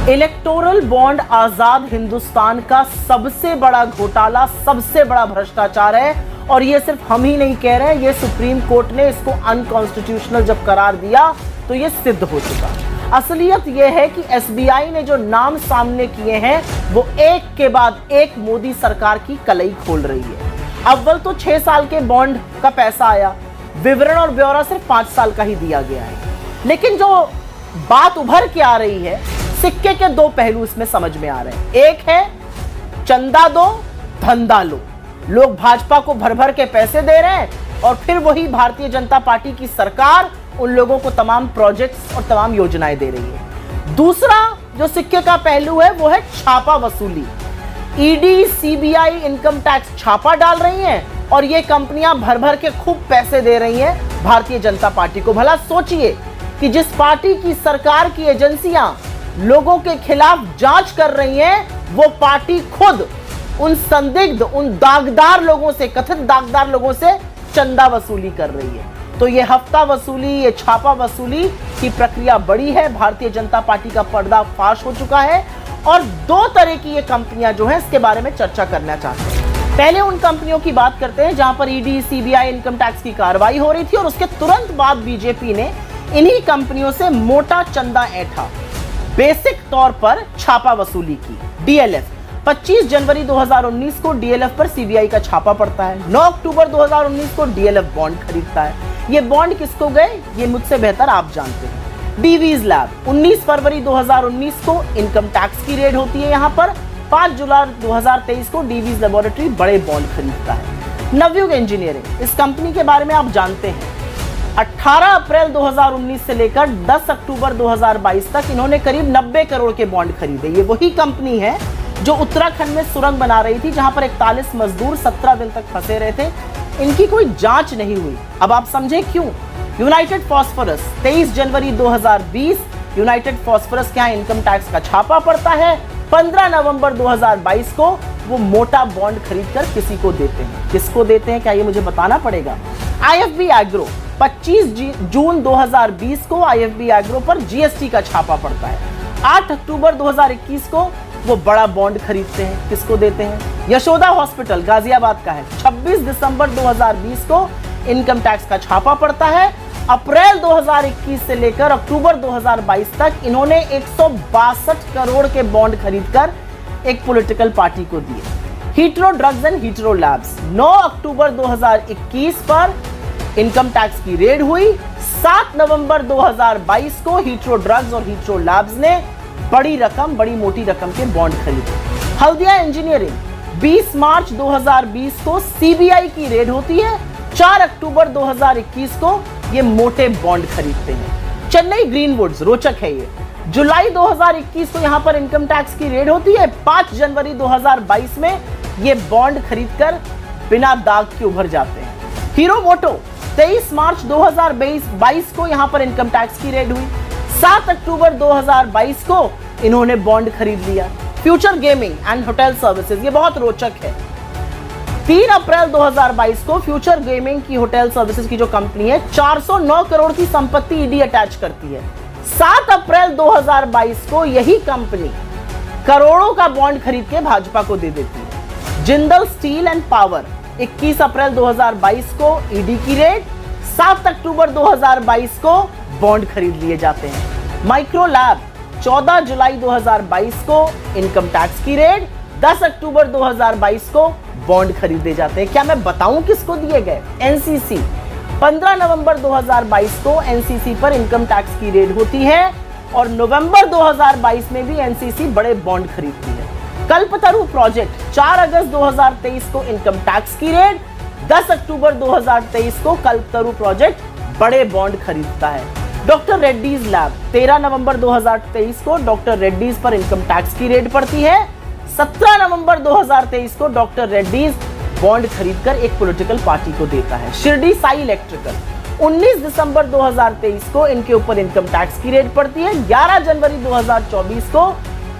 Electoral bond आजाद हिंदुस्तान का सबसे बड़ा घोटाला, सबसे बड़ा भ्रष्टाचार है। और ये सिर्फ हम ही नहीं कह रहे हैं, ये सुप्रीम कोर्ट ने इसको अनकॉन्स्टिट्यूशनल जब करार दिया तो ये सिद्ध हो चुका। असलियत ये है कि एसबीआई ने जो नाम सामने किए हैं वो एक के बाद एक मोदी सरकार की कलई खोल रही है। अव्वल तो 6 साल के बॉन्ड का पैसा आया, विवरण और ब्यौरा सिर्फ 5 साल का ही दिया गया है। लेकिन जो बात उभर के आ रही है, सिक्के के 2 पहलू इसमें समझ में आ रहे हैं। एक है चंदा दो धंधा लो, लोग भाजपा को भर भर के पैसे दे रहे हैं और फिर वही भारतीय जनता पार्टी की सरकार उन लोगों को तमाम प्रोजेक्ट्स और तमाम योजनाएं दे रही है। दूसरा जो सिक्के का पहलू है वो है छापा वसूली। ईडी, सीबीआई, इनकम टैक्स छापा डाल रही हैं और ये कंपनियां भर भर के खूब पैसे दे रही हैं भारतीय जनता पार्टी को। भला सोचिए कि जिस पार्टी की सरकार की एजेंसियां लोगों के खिलाफ जांच कर रही हैं, वो पार्टी खुद उन संदिग्ध, उन दागदार लोगों से, कथित दागदार लोगों से चंदा वसूली कर रही है। तो ये हफ्ता वसूली, ये छापा वसूली की प्रक्रिया बड़ी है। भारतीय जनता पार्टी का पर्दाफाश हो चुका है और 2 तरह की ये कंपनियां जो हैं इसके बारे में चर्चा करना चाहते हैं। पहले उन कंपनियों की बात करते हैं जहां पर ईडी, सीबीआई, इनकम टैक्स की कार्रवाई हो रही थी और उसके तुरंत बाद बीजेपी ने इन्हीं कंपनियों से मोटा चंदा ऐंठा, बेसिक तौर पर छापा वसूली की। डीएलएफ 25 जनवरी 2019 को डीएलएफ पर सीबीआई का छापा पड़ता है। 9 अक्टूबर 2019 को डीएलएफ बॉन्ड खरीदता है। ये बॉन्ड किसको गए, ये मुझसे बेहतर आप जानते हैं। डीवीज लैब 19 फरवरी 2019 को इनकम टैक्स की रेड होती है। यहां पर 5 जुलाई 2023 को डीवीज लेबोरेटरी बड़े बॉन्ड खरीदता है। नवयुग इंजीनियरिंग, इस कंपनी के बारे में आप जानते हैं। 18 अप्रैल 2019 से लेकर 10 अक्टूबर 2022 तक इन्होंने करीब 90 करोड़ के बॉन्ड खरीदे। ये वही कंपनी है जो उत्तराखंड में सुरंग बना रही थी, जहां पर 41 मजदूर 17 दिन तक फंसे रहे थे। इनकी कोई जांच नहीं हुई। अब आप समझे क्यों। यूनाइटेड फॉस्फोरस 23 जनवरी 2020 यूनाइटेड फॉस्फोरस के यहाँ इनकम टैक्स का छापा पड़ता है। 15 नवंबर 2022 को वो मोटा बॉन्ड खरीदकर किसी को देते हैं। किसको देते हैं, क्या ये मुझे बताना पड़ेगा। आईएफबी एग्रो 25 जून 2020 को आईएफबी एग्रो पर जीएसटी का छापा पड़ता है। 8 अक्टूबर 2021 को वो बड़ा बॉन्ड खरीदते हैं। किसको देते हैं, यशोदा हॉस्पिटल गाजियाबाद का है। 26 दिसंबर 2020 को इनकम टैक्स का छापा पड़ता है। अप्रैल 2021 से लेकर अक्टूबर 2022 तक इन्होंने 162 करोड़ के बॉन्ड खरीदकर एक पॉलिटिकल पार्टी को दिए। Hetero drugs and hetero labs 9 अक्टूबर 2021 पर इनकम टैक्स की रेड हुई। 7 नवंबर 2022 को हीट्रो ड्रग्स और हीट्रो लैब्स ने बड़ी रकम, बड़ी मोटी रकम के बॉन्ड खरीदे। हल्दिया इंजीनियरिंग 20 मार्च 2020 को सीबीआई की रेड होती है। 4 अक्टूबर 2021 को ये मोटे बॉन्ड खरीदते हैं। चेन्नई ग्रीनवुड्स, रोचक है ये, जुलाई 2021 को यहां पर इनकम टैक्स की रेड होती है। 5 जनवरी 2022 में ये बॉन्ड खरीदकर बिना दाग के उभर जाते हैं। हीरो मोटो 23 मार्च 2022 को यहां पर इनकम टैक्स की रेड हुई। 7 अक्टूबर 2022 को इन्होंने बॉन्ड खरीद लिया। Future gaming and hotel services, ये बहुत रोचक है। 3 अप्रैल 2022 को फ्यूचर गेमिंग की होटल सर्विसेज की जो कंपनी है 409 करोड़ की संपत्ति ईडी अटैच करती है। 7 अप्रैल 2022 को यही कंपनी करोड़ों का बॉन्ड खरीद के भाजपा को दे देती है। जिंदल स्टील एंड पावर 21 अप्रैल 2022 को ईडी की रेड। 7 अक्टूबर 2022 को बॉन्ड खरीद लिए जाते हैं। माइक्रो लैब 14 जुलाई 2022 को इनकम टैक्स की रेड। 10 अक्टूबर 2022 को बॉन्ड खरीदे जाते हैं। क्या मैं बताऊं किसको दिए गए। एनसीसी 15 नवंबर 2022 को एनसीसी पर इनकम टैक्स की रेड होती है और नवंबर 2022 में भी एनसीसी बड़े बॉन्ड खरीदती है। कल्पतरु प्रोजेक्ट 4 अगस्त 2023 को इनकम टैक्स की रेड। 10 अक्टूबर 2023 को कल्पतरु प्रोजेक्ट बड़े बॉन्ड खरीदता है। डॉक्टर रेड्डीज लैब 13 नवंबर 2023 को डॉक्टर रेड्डीज पर इनकम टैक्स की रेड पड़ती है। 17 नवंबर 2023 को डॉक्टर रेड्डीज बॉन्ड खरीदकर एक पॉलिटिकल पार्टी को देता है। शिरडी साई इलेक्ट्रिकल 19 दिसंबर 2023 को इनके ऊपर इनकम टैक्स की रेड पड़ती है। 11 जनवरी 2024 को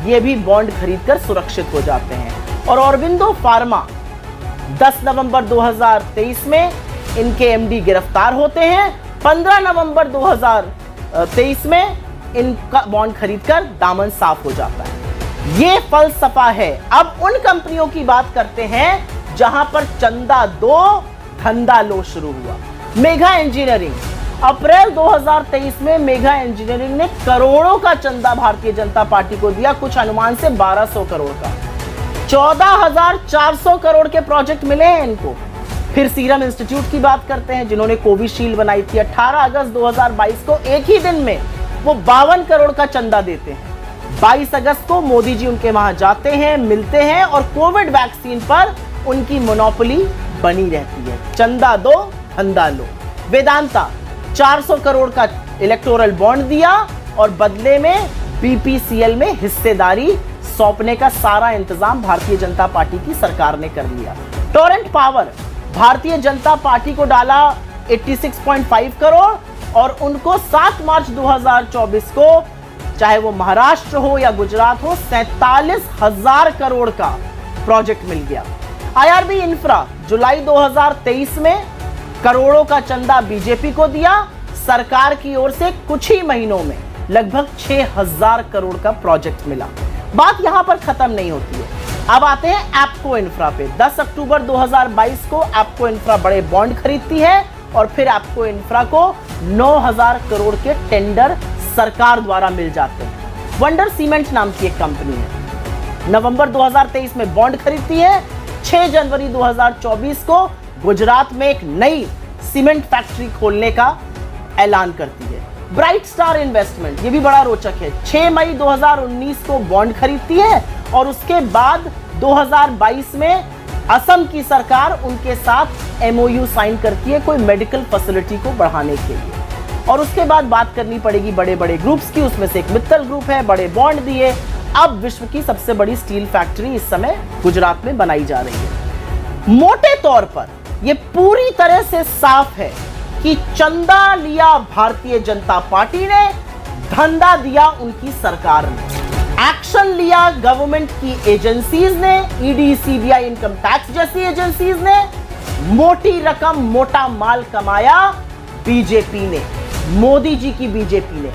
ये भी बॉन्ड खरीदकर सुरक्षित हो जाते हैं। और ऑरबिंदो फार्मा 10 नवंबर 2023 में इनके एमडी गिरफ्तार होते हैं। 15 नवंबर 2023 में इनका बॉन्ड खरीदकर दामन साफ हो जाता है। ये फलसफा है। अब उन कंपनियों की बात करते हैं जहां पर चंदा दो धंधा लो शुरू हुआ। मेगा इंजीनियरिंग, अप्रैल 2023 में मेगा इंजीनियरिंग ने करोड़ों का चंदा भारतीय जनता पार्टी को दिया, कुछ अनुमान से 1200 करोड़ का। 14,400 करोड़ के प्रोजेक्ट मिले हैं इनको। फिर सीरम इंस्टीट्यूट की बात करते हैं जिन्होंने कोविशील्ड बनाई थी। 18 अगस्त 2022 को एक ही दिन में वो 52 करोड़ का चंदा देते हैं। 22 अगस्त को मोदी जी उनके वहां जाते हैं, मिलते हैं और कोविड वैक्सीन पर उनकी मोनोपोली बनी रहती है। चंदा दो धंधा लो। वेदांता 400 करोड़ का इलेक्टोरल बॉन्ड दिया और बदले में बीपीसीएल में हिस्सेदारी सौंपने का सारा इंतजाम भारतीय जनता पार्टी की सरकार ने कर लिया। Torrent power, Bharatiya Janata party को डाला 86.5 करोड़ और उनको 7 मार्च 2024 को, चाहे वो महाराष्ट्र हो या गुजरात हो, 47,000 करोड़ का प्रोजेक्ट मिल गया। आईआरबी इंफ्रा, जुलाई 2023 में करोड़ों का चंदा बीजेपी को दिया। सरकार की ओर से कुछ ही महीनों में लगभग 6,000 करोड़ का प्रोजेक्ट मिला। बात यहां पर खत्म नहीं होती है। अब आते हैं एप्को इंफ्रा पे। 10 अक्टूबर 2022 को एप्को इंफ्रा बड़े बॉन्ड खरीदती है और फिर एप्को इंफ्रा को 9,000 करोड़ के टेंडर सरकार द्वारा मिल जाते हैं। वंडर सीमेंट नाम की एक कंपनी है, नवंबर 2023 में बॉन्ड खरीदती है। 6 जनवरी 2024 को गुजरात में एक नई सीमेंट फैक्ट्री खोलने का ऐलान करती है। ब्राइट स्टार इन्वेस्टमेंट, ये भी बड़ा रोचक है। 6 मई 2019 को बॉन्ड खरीदती है और उसके बाद 2022 में असम की सरकार उनके साथ एमओयू साइन करती है कोई मेडिकल फैसिलिटी को बढ़ाने के लिए। और उसके बाद बात करनी पड़ेगी बड़े बड़े ग्रुप्स की, उसमें से एक मित्तल ग्रुप है, बड़े बॉन्ड दिए। अब विश्व की सबसे बड़ी स्टील फैक्ट्री इस समय गुजरात में बनाई जा रही है। मोटे तौर पर यह पूरी तरह से साफ है कि चंदा लिया भारतीय जनता पार्टी ने, धंधा दिया उनकी सरकार ने। एक्शन लिया गवर्नमेंट की एजेंसीज ने, ईडी, सीबीआई, इनकम टैक्स जैसी एजेंसीज ने। मोटी रकम, मोटा माल कमाया बीजेपी ने, मोदी जी की बीजेपी ने।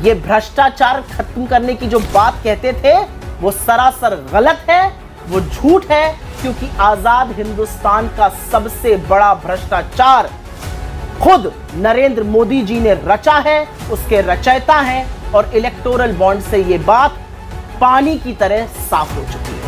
ये भ्रष्टाचार खत्म करने की जो बात कहते थे वो सरासर गलत है, वो झूठ है, क्योंकि आजाद हिंदुस्तान का सबसे बड़ा भ्रष्टाचार खुद नरेंद्र मोदी जी ने रचा है, उसके रचयिता हैं। और इलेक्टोरल बॉन्ड से ये बात पानी की तरह साफ हो चुकी है।